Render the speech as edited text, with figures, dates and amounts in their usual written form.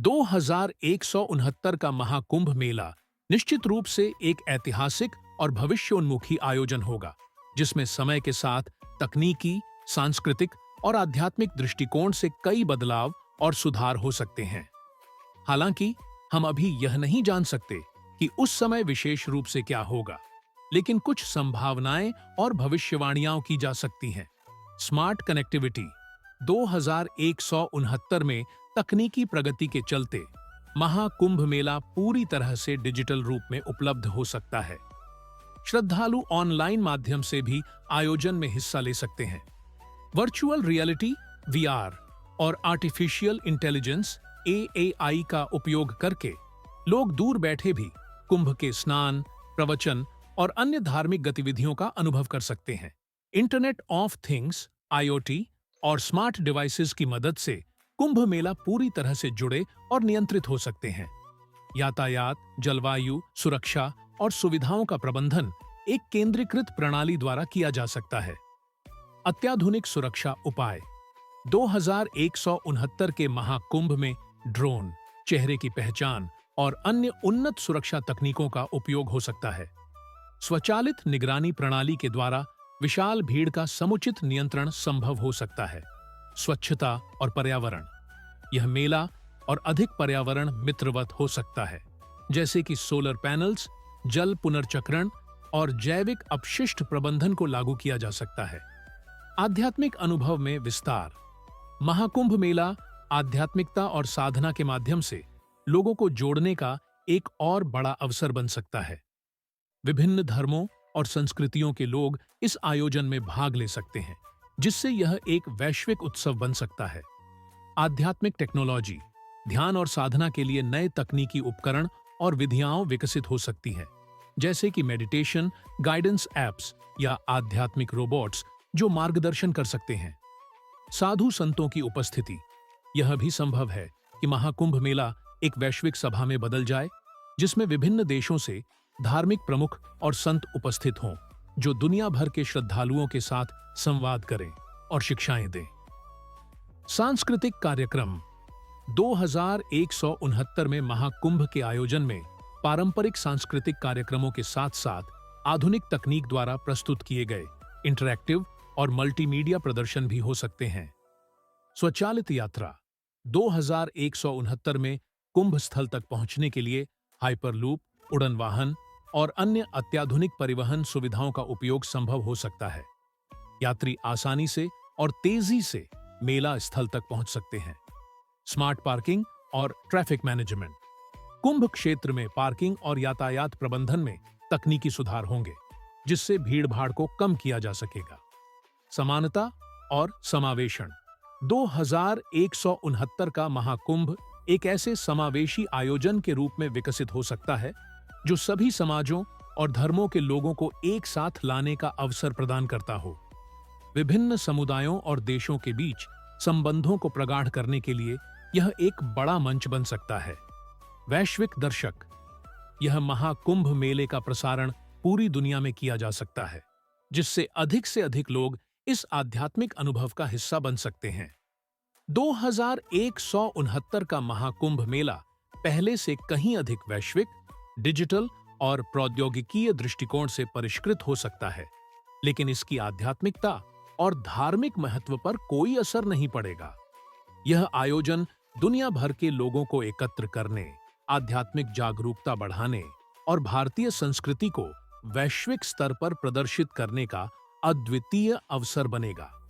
2169 का महाकुंभ मेला निश्चित रूप से एक ऐतिहासिक और भविष्योन्मुखी आयोजन होगा, जिसमें समय के साथ तकनीकी, सांस्कृतिक और आध्यात्मिक दृष्टिकोण से कई बदलाव और सुधार हो सकते हैं। हालांकि हम अभी यह नहीं जान सकते कि उस समय विशेष रूप से क्या होगा, लेकिन कुछ संभावनाएं और भविष्यवाणियां की जा सकती हैं। स्मार्ट कनेक्टिविटी 2169 में तकनीकी प्रगति के चलते महाकुंभ मेला पूरी तरह से डिजिटल रूप में उपलब्ध हो सकता है। श्रद्धालु ऑनलाइन माध्यम से भी आयोजन में हिस्सा ले सकते हैं। वर्चुअल रियलिटी वीआर और आर्टिफिशियल इंटेलिजेंस एआई का उपयोग करके लोग दूर बैठे भी कुंभ के स्नान, प्रवचन और अन्य धार्मिक गतिविधियों का अनुभव कर सकते हैं। इंटरनेट ऑफ थिंग्स आईओटी और स्मार्ट डिवाइसेस की मदद से कुंभ मेला पूरी तरह से जुड़े और नियंत्रित हो सकते हैं। यातायात, जलवायु, सुरक्षा और सुविधाओं का प्रबंधन एक केंद्रीकृत प्रणाली द्वारा किया जा सकता है। अत्याधुनिक सुरक्षा उपाय 2169 के महाकुंभ में ड्रोन, चेहरे की पहचान और अन्य उन्नत सुरक्षा तकनीकों का उपयोग हो सकता है। स्वचालित निगरानी प्रणाली के द्वारा विशाल भीड़ का समुचित नियंत्रण संभव हो सकता है। स्वच्छता और पर्यावरण, यह मेला और अधिक पर्यावरण मित्रवत हो सकता है, जैसे कि सोलर पैनल्स, जल पुनर्चक्रण और जैविक अपशिष्ट प्रबंधन को लागू किया जा सकता है। आध्यात्मिक अनुभव में विस्तार, महाकुंभ मेला आध्यात्मिकता और साधना के माध्यम से लोगों को जोड़ने का एक और बड़ा अवसर बन सकता है। विभिन्न धर्मों और संस्कृतियों के लोग इस आयोजन में भाग ले सकते हैं, जिससे यह एक वैश्विक उत्सव बन सकता है। आध्यात्मिक टेक्नोलॉजी, ध्यान और साधना के लिए नए तकनीकी उपकरण और विधियां विकसित हो सकती हैं, जैसे कि मेडिटेशन गाइडेंस एप्स या आध्यात्मिक रोबोट्स जो मार्गदर्शन कर सकते हैं। साधु संतों की उपस्थिति, यह भी संभव है कि महाकुंभ मेला एक वैश्विक सभा में बदल जाए, जिसमें विभिन्न देशों से धार्मिक प्रमुख और संत उपस्थित हों, जो दुनिया भर के श्रद्धालुओं के साथ संवाद करें और शिक्षाएं दें। सांस्कृतिक कार्यक्रम 2169 में महाकुंभ के आयोजन में पारंपरिक सांस्कृतिक कार्यक्रमों के साथ साथ आधुनिक तकनीक द्वारा प्रस्तुत किए गए इंटरैक्टिव और मल्टीमीडिया प्रदर्शन भी हो सकते हैं। स्वचालित यात्रा 2169 में कुंभ स्थल तक पहुंचने के लिए हाइपरलूप, उड़न वाहन और अन्य अत्याधुनिक परिवहन सुविधाओं का उपयोग संभव हो सकता है। यात्री आसानी से और तेजी से मेला स्थल तक पहुंच सकते हैं। स्मार्ट पार्किंग और ट्रैफिक मैनेजमेंट, कुंभ क्षेत्र में पार्किंग और यातायात प्रबंधन में तकनीकी सुधार होंगे, जिससे भीड़-भाड़ को कम किया जा सकेगा। समानता और समावेशन 2169 का महाकुंभ एक ऐसे समावेशी आयोजन के रूप में विकसित हो सकता है, जो सभी समाजों और धर्मों के लोगों को एक साथ लाने का अवसर प्रदान करता हो। विभिन्न समुदायों और देशों के बीच संबंधों को प्रगाढ़ करने के लिए यह एक बड़ा मंच बन सकता है। वैश्विक दर्शक, यह महाकुंभ मेले का प्रसारण पूरी दुनिया में किया जा सकता है, जिससे अधिक से अधिक लोग इस आध्यात्मिक अनुभव का हिस्सा बन सकते हैं। 2169 का महाकुंभ मेला पहले से कहीं अधिक वैश्विक, डिजिटल और प्रौद्योगिकीय दृष्टिकोण से परिष्कृत हो सकता है, लेकिन इसकी आध्यात्मिकता और धार्मिक महत्व पर कोई असर नहीं पड़ेगा। यह आयोजन दुनिया भर के लोगों को एकत्र करने, आध्यात्मिक जागरूकता बढ़ाने और भारतीय संस्कृति को वैश्विक स्तर पर प्रदर्शित करने का अद्वितीय अवसर बनेगा।